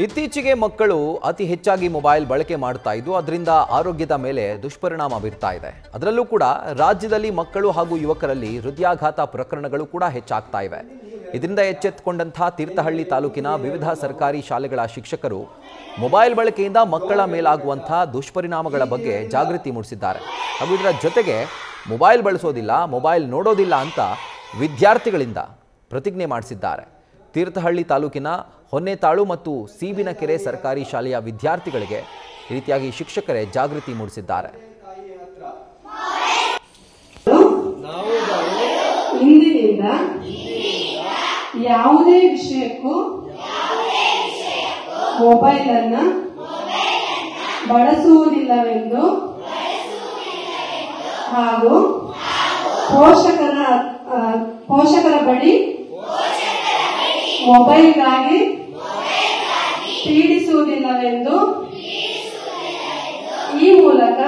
ಇತ್ತೀಚೆಗೆ ಮಕ್ಕಳು ಅತಿ ಹೆಚ್ಚಾಗಿ ಮೊಬೈಲ್ ಬಳಕೆ ಮಾಡ್ತಾ ಇದ್ದು ಅದರಿಂದ ಆರೋಗ್ಯದ ಮೇಲೆ ದುಷ್ಪರಿಣಾಮ ಬೀರ್ತಾ ಇದೆ. ಅದರಲ್ಲೂ ಕೂಡ ರಾಜ್ಯದಲ್ಲಿ ಮಕ್ಕಳು ಹಾಗೂ ಯುವಕರಲ್ಲಿ ಹೃದಯಾಘಾತ ಪ್ರಕರಣಗಳು ಕೂಡ ಹೆಚ್ಚಾಗ್ತಾ ಇವೆ. ಇದರಿಂದ ಎಚ್ಚೆತ್ತುಕೊಂಡಂತ ತೀರ್ಥಹಳ್ಳಿ ತಾಲೂಕಿನ ವಿವಿಧ ಸರ್ಕಾರಿ ಶಾಲೆಗಳ ಶಿಕ್ಷಕರು ಮೊಬೈಲ್ ಬಳಕೆಯಿಂದ ಮಕ್ಕಳ ಮೇಲಾಗುವಂತ ದುಷ್ಪರಿಣಾಮಗಳ ಬಗ್ಗೆ ಜಾಗೃತಿ ಮೂಡಿಸಿದ್ದಾರೆ. ಹಾಗೂ ಇದರ ಜೊತೆಗೆ ಮೊಬೈಲ್ ಬಳಸೋದಿಲ್ಲ, ಮೊಬೈಲ್ ನೋಡೋದಿಲ್ಲ ಅಂತ ವಿದ್ಯಾರ್ಥಿಗಳಿಂದ ಪ್ರತಿಜ್ಞೆ ಮಾಡಿಸಿದ್ದಾರೆ. ತೀರ್ಥಹಳ್ಳಿ ತಾಲೂಕಿನ ಹೊನ್ನೆತಾಳು ಮತ್ತು ಸೀಬಿನಕೆರೆ ಸರ್ಕಾರಿ ಶಾಲೆಯ ವಿದ್ಯಾರ್ಥಿಗಳಿಗೆ ಈ ರೀತಿಯಾಗಿ ಶಿಕ್ಷಕರೇ ಜಾಗೃತಿ ಮೂಡಿಸಿದ್ದಾರೆ. ಇಂದಿನಿಂದ ಯಾವುದೇ ವಿಷಯಕ್ಕೂ ಮೊಬೈಲ್ ಅನ್ನು ಬಳಸುವುದಿಲ್ಲವೆಂದು ಹಾಗೂ ಪೋಷಕರ ಬಳಿ ಮೊಬೈಲ್ಗಾಗಿ ಪೀಡಿಸುವುದಿಲ್ಲವೆಂದು ಈ ಮೂಲಕ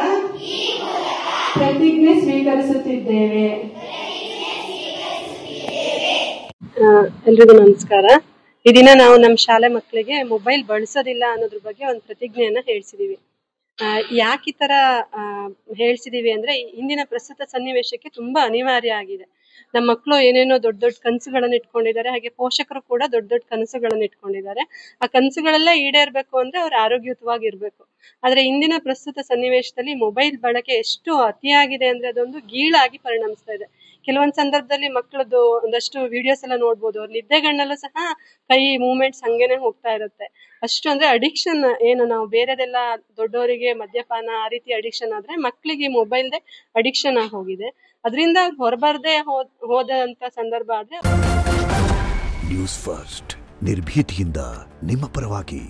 ಪ್ರತಿಜ್ಞೆ ಸ್ವೀಕರಿಸುತ್ತಿದ್ದೇವೆ. ಎಲ್ರಿಗೂ ನಮಸ್ಕಾರ. ಈ ದಿನ ನಾವು ನಮ್ಮ ಶಾಲೆ ಮಕ್ಕಳಿಗೆ ಮೊಬೈಲ್ ಬಳಸೋದಿಲ್ಲ ಅನ್ನೋದ್ರ ಬಗ್ಗೆ ಒಂದು ಪ್ರತಿಜ್ಞೆಯನ್ನ ಹೇಳ್ಸಿದೀವಿ. ಯಾಕೆ ಈ ತರ ಹೇಳ್ಸಿದೀವಿ ಅಂದ್ರೆ ಇಂದಿನ ಪ್ರಸ್ತುತ ಸನ್ನಿವೇಶಕ್ಕೆ ತುಂಬಾ ಅನಿವಾರ್ಯ ಆಗಿದೆ. ನಮ್ಮ ಮಕ್ಕಳು ಏನೇನೋ ದೊಡ್ಡ ದೊಡ್ಡ ಕನಸುಗಳನ್ನ ಇಟ್ಕೊಂಡಿದ್ದಾರೆ, ಹಾಗೆ ಪೋಷಕರು ಕೂಡ ದೊಡ್ಡ ದೊಡ್ಡ ಕನಸುಗಳನ್ನ ಇಟ್ಕೊಂಡಿದ್ದಾರೆ. ಆ ಕನಸುಗಳೆಲ್ಲ ಈಡೇರ್ಬೇಕು ಅಂದ್ರೆ ಅವ್ರು ಆರೋಗ್ಯಯುತವಾಗಿರ್ಬೇಕು. ಆದ್ರೆ ಇಂದಿನ ಪ್ರಸ್ತುತ ಸನ್ನಿವೇಶದಲ್ಲಿ ಮೊಬೈಲ್ ಬಳಕೆ ಎಷ್ಟು ಅತಿಯಾಗಿದೆ ಅಂದ್ರೆ ಅದೊಂದು ಗೀಳಾಗಿ ಪರಿಣಮಿಸ್ತಾ ಇದೆ. ಕೆಲವೊಂದ್ ಸಂದರ್ಭದಲ್ಲಿ ಮಕ್ಕಳದ್ದು ಒಂದಷ್ಟು ವಿಡಿಯೋಸ್ ಎಲ್ಲ ನೋಡ್ಬೋದು. ಅವ್ರ ನಿದ್ದೆಗಣ್ಣಲ್ಲೂ ಸಹ ಕೈ ಮೂವ್ಮೆಂಟ್ಸ್ ಹಂಗೇನೆ ಹೋಗ್ತಾ ಇರುತ್ತೆ. ಅಷ್ಟು ಅಂದ್ರೆ ಅಡಿಕ್ಷನ್ ಏನು ನಾವು ಬೇರೆದೆಲ್ಲ ದೊಡ್ಡವರಿಗೆ ಮದ್ಯಪಾನ ಆ ರೀತಿ ಅಡಿಕ್ಷನ್ ಆದ್ರೆ ಮಕ್ಕಳಿಗೆ ಮೊಬೈಲ್ದೇ ಅಡಿಕ್ಷನ್ ಆಗಿ ಹೋಗಿದೆ. ಅದರಿಂದ ಹೊರಬರದೆ ಹೋದಂತ ಸಂದರ್ಭ ಆದ್ರೆ ನ್ಯೂಸ್ ಫಸ್ಟ್ ನಿರ್ಭೀತಿಯಿಂದ ನಿಮ್ಮ ಪರವಾಗಿ.